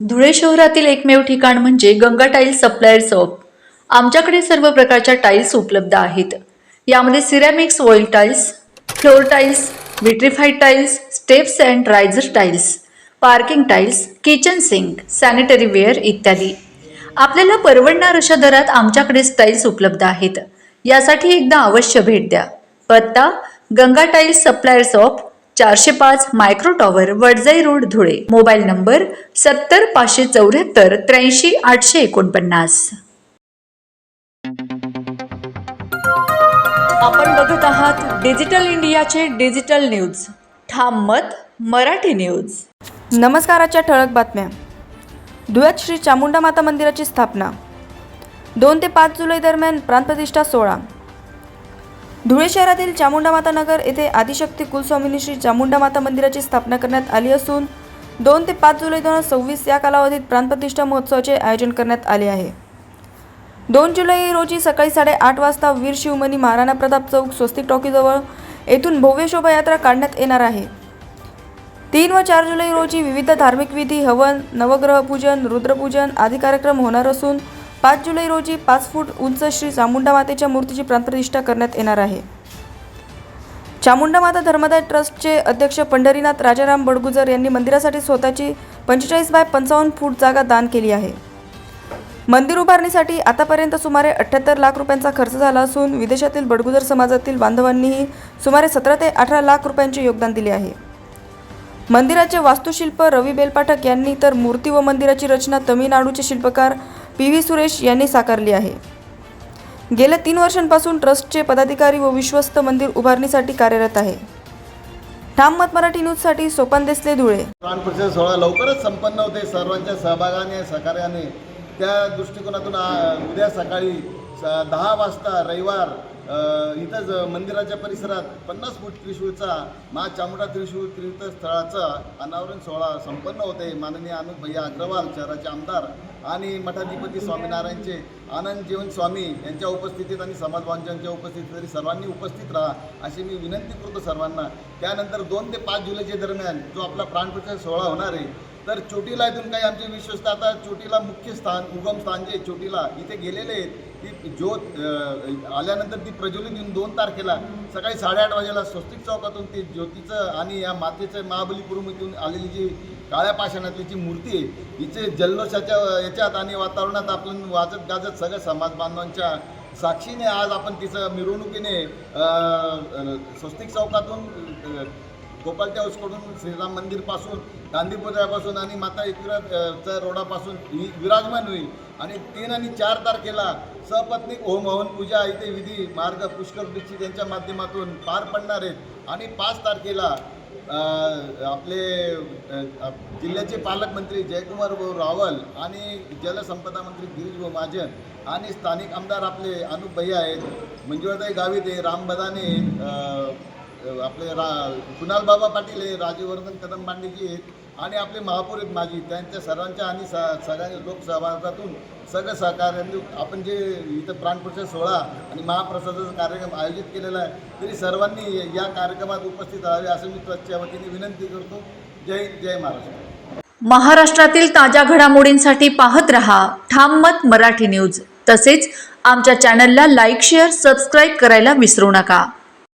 धुळे शहरातील एकमेव ठिकाण म्हणजे गंगा टाइल्स सप्लायर शॉप। आमच्याकडे सर्व प्रकारच्या टाइल्स उपलब्ध आहेत। यामध्ये ceramics, oil tiles, floor tiles, vitrified tiles, steps and riser tiles, parking tiles, kitchen sink, sanitary ware इत्यादी। आपल्याला परवडणार अशा दरात आमच्याकडे टाइल्स उपलब्ध आहेत। यासाठी एकदा अवश्य भेट द्या। पत्ता Ganga tiles supplier shop, 405 micro tower, Wadjai road, Dhule. Mobile number 70 574 83 849। आपण बघत आहात डिजिटल इंडियाचे डिजिटल न्यूज। ठाम मत मराठी न्यूज। नमस्काराच्या ठळक बातम्या। धुळ्यात श्री चामुंडा माता मंदिराची स्थापना। 2 ते 5 जुलै दरम्यान प्राणप्रतिष्ठा सोहळा। धुळे शहरातील चामुंडा माता नगर येथे आदिशक्ती कुलस्वामिनी श्री चामुंडा माता मंदिराची स्थापना करण्यात आली असून 2 ते 5 जुलै 2026 या कालावधीत प्राणप्रतिष्ठा महोत्सवाचे आयोजन करण्यात आले आहे। 2 जुलै रोजी सकाळी 8:30 वाजता वीर शिवमणी महाराणा प्रताप चौक स्वस्तिक टॉकीजवळ येथून भव्य शोभायात्रा काढण्यात येणार आहे। 3 व 4 जुलै रोजी विविध धार्मिक विधी, हवन, नवग्रह पूजन, रुद्रपूजन आदी कार्यक्रम होणार असून 5 जुलै रोजी 5 फूट उंच श्री चामुंडा मातेच्या मूर्तीची प्राणप्रतिष्ठा करण्यात येणार आहे। चामुंडा माता धर्मदाय ट्रस्टचे अध्यक्ष पंढरीनाथ राजाराम बडगुजर यांनी मंदिरासाठी स्वतःची 45 बाय 55 फूट जागा दान केली आहे। मंदिर उभारणीसाठी आतापर्यंत सुमारे 78 लाख रुपयांचा खर्च झाला असून विदेशातील बडगुजर समाजातील बांधवांनीही सुमारे 17 ते 18 लाख रुपयांचे योगदान दिले आहे। मंदिराचे वास्तुशिल्प रवी बेलपाठक यांनी तर मूर्ती व मंदिराची रचना तमिळनाडूचे शिल्पकार PV सुरेश यांनी साकारली आहे। गेल्या 3 वर्षांपासून ट्रस्टचे पदाधिकारी व विश्वस्त मंदिर उभारणीसाठी कार्यरत आहे। ठाम मत मराठी न्यूजसाठी सोपान देसले, धुळे। प्राणप्रतिष्ठा सोहळा लवकरच संपन्न होते सर्वांच्या सहभागाने सहकार्याने। त्या दृष्टिकोनातून उद्या सकाळी 10 वाजता रविवार इथंच मंदिराच्या परिसरात 50 फूट त्रिशूळचा मा चामुंडा त्रिशूळ तीर्थस्थळाचा अनावरण सोहळा संपन्न होते। माननीय अनुप भैया अग्रवाल शहराचे आमदार आणि मठाधिपती स्वामीनारायणचे आनंद जीवन स्वामी यांच्या उपस्थितीत आणि समाज बांधवांच्या उपस्थितीत सर्वांनी उपस्थित राहा अशी मी विनंती करतो सर्वांना। त्यानंतर 2 ते 5 जुलैच्या दरम्यान जो आपला प्राणप्रतिष्ठा सोहळा होणार आहे तर चोटीला इथून काही आमचे विश्वस्त आता चोटीला मुख्य स्थान उगम स्थान जे चोटीला इथे गेलेले आहेत ती ज्योत आल्यानंतर ती प्रज्वलित होऊन 2 तारखेला सकाळी 8:30 वाजेला स्वस्तिक चौकातून ती ज्योतीचं आणि या मातेचं महाबलीपुरम इथून आलेली जी काळ्या पाषाणातली जी मूर्ती आहे हिचे जल्लोषाच्या याच्यात आणि वातावरणात आपण वाजत गाजत सगळ्या समाज बांधवांच्या साक्षीने आज आपण तिचं मिरवणुकीने स्वस्तिक चौकातून गोपालच्या हाऊसकडून श्रीराम मंदिरपासून गांधी पुतळ्यापासून आणि माता एकविराचा रोडापासून ही विराजमान होईल। आणि 3 आणि 4 तारखेला सपत्नीक होम हवन पूजा इथे विधी मार्ग पुष्कर दीक्षित यांच्या माध्यमातून पार पडणार आहेत। आणि 5 तारखेला आपले जिल्ह्याचे पालकमंत्री जयकुमार भाऊ रावल आणि जलसंपदा मंत्री गिरीश भाऊ महाजन आणि स्थानिक आमदार आपले अनुप भैया आहेत, मंजुळाताई गावित आहे, राम बदाने आपले कुणाल बाबा पाटील आहे, राजवर्धन कदम बांडेजी आहेत आणि आपले महापौर आहेत माजी, त्यांच्या सर्वांच्या आणि सगळ्या लोकसहभागातून सगळं सहकार्याने आपण जे इथं प्राणप्रतिष्ठा सोहळा आणि महाप्रसादाचा कार्यक्रम आयोजित केलेला आहे तरी सर्वांनी या कार्यक्रमात उपस्थित राहावे असं मी ट्रस्टच्या वतीने विनंती करतो। जय जय महाराष्ट्र। महाराष्ट्रातील ताज्या घडामोडींसाठी पाहत रहा ठाम मत मराठी न्यूज। तसेच आमच्या चॅनलला लाईक, शेअर, सबस्क्राईब करायला विसरू नका।